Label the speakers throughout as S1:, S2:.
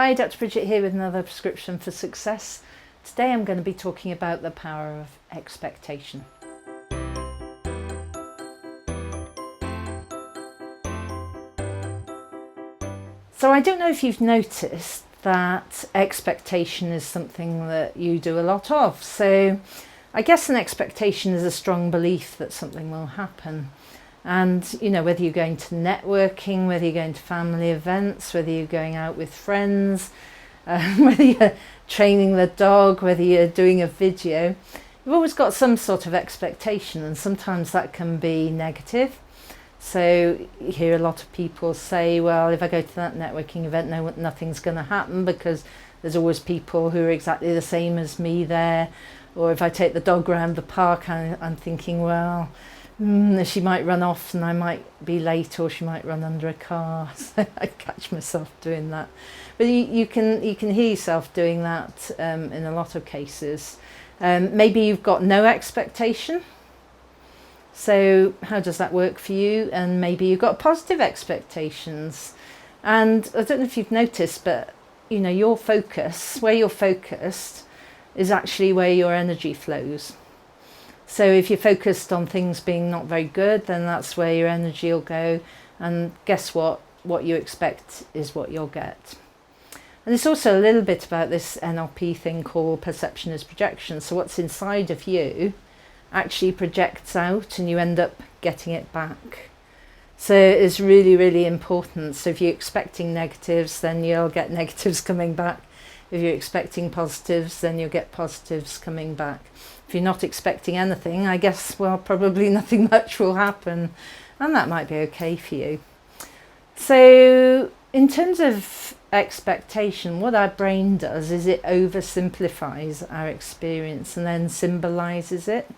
S1: Hi, Dr. Bridget here with another prescription for success. Today I'm going to be talking about the power of expectation. So I don't know if you've noticed that expectation is something that you do a lot of. So I guess an expectation is a strong belief that something will happen. And, you know, whether you're going to networking, whether you're going to family events, whether you're going out with friends, whether you're training the dog, whether you're doing a video, you've always got some sort of expectation, and sometimes that can be negative. So you hear a lot of people say, well, if I go to that networking event, nothing's going to happen because there's always people who are exactly the same as me there. Or if I take the dog around the park, I'm thinking, well, she might run off and I might be late, or she might run under a car. So I catch myself doing that. But you can hear yourself doing that in a lot of cases. Maybe you've got no expectation. So how does that work for you? And maybe you've got positive expectations. And I don't know if you've noticed, but you know, your focus, where you're focused, is actually where your energy flows. So if you're focused on things being not very good, then that's where your energy will go. And guess what? What you expect is what you'll get. And it's also a little bit about this NLP thing called perception is projection. So what's inside of you actually projects out and you end up getting it back. So it's really, really important. So if you're expecting negatives, then you'll get negatives coming back. If you're expecting positives, then you'll get positives coming back. If you're not expecting anything, I guess, well, probably nothing much will happen, and that might be okay for you. So in terms of expectation, what our brain does is it oversimplifies our experience and then symbolises it.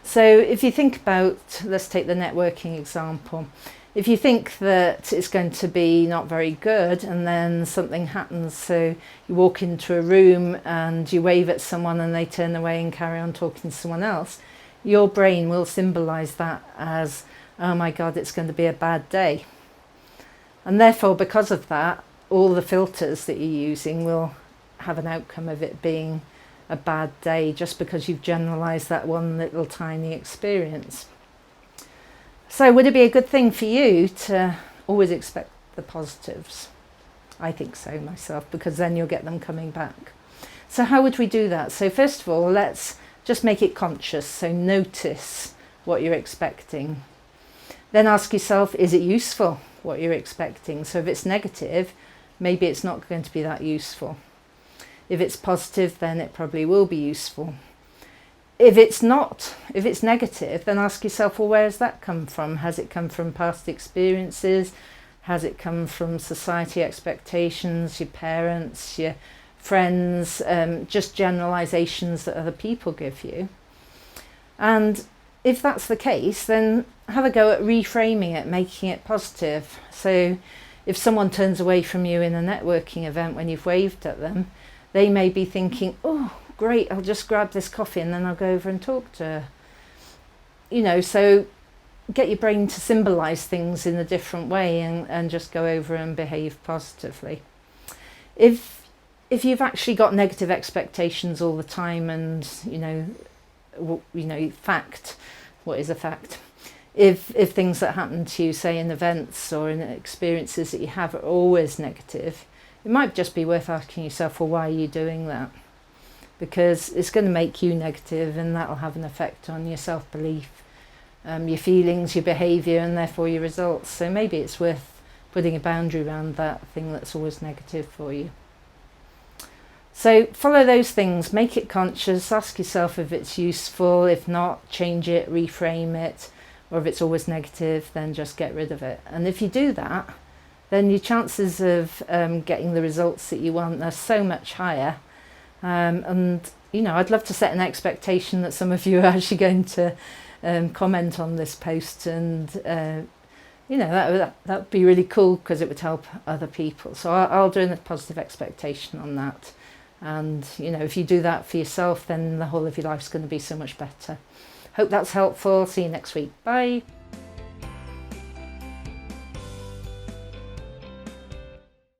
S1: So if you think about, let's take the networking example. If you think that it's going to be not very good and then something happens, so you walk into a room and you wave at someone and they turn away and carry on talking to someone else, your brain will symbolise that as, oh my God, it's going to be a bad day. And therefore, because of that, all the filters that you're using will have an outcome of it being a bad day, just because you've generalised that one little tiny experience. So would it be a good thing for you to always expect the positives? I think so myself, because then you'll get them coming back. So how would we do that? So first of all, let's just make it conscious. So notice what you're expecting. Then ask yourself, is it useful, what you're expecting? So if it's negative, maybe it's not going to be that useful. If it's positive, then it probably will be useful. If it's negative, then ask yourself, well, where has that come from? Has it come from past experiences? Has it come from society expectations, your parents, your friends, just generalisations that other people give you? And if that's the case, then have a go at reframing it, making it positive. So if someone turns away from you in a networking event when you've waved at them, they may be thinking, oh, great, I'll just grab this coffee and then I'll go over and talk to her. You know, so get your brain to symbolise things in a different way and just go over and behave positively. If you've actually got negative expectations all the time and, fact, what is a fact? If things that happen to you, say in events or in experiences that you have are always negative, it might just be worth asking yourself, well, why are you doing that? Because it's going to make you negative, and that will have an effect on your self-belief, your feelings, your behaviour, and therefore your results. So maybe it's worth putting a boundary around that thing that's always negative for you. So follow those things, make it conscious, ask yourself if it's useful. If not, change it, reframe it. Or if it's always negative, then just get rid of it. And if you do that, then your chances of getting the results that you want are so much higher. And, I'd love to set an expectation that some of you are actually going to comment on this post, and, that would be really cool because it would help other people. So I'll do a positive expectation on that. And, if you do that for yourself, then the whole of your life's going to be so much better. Hope that's helpful. See you next week. Bye.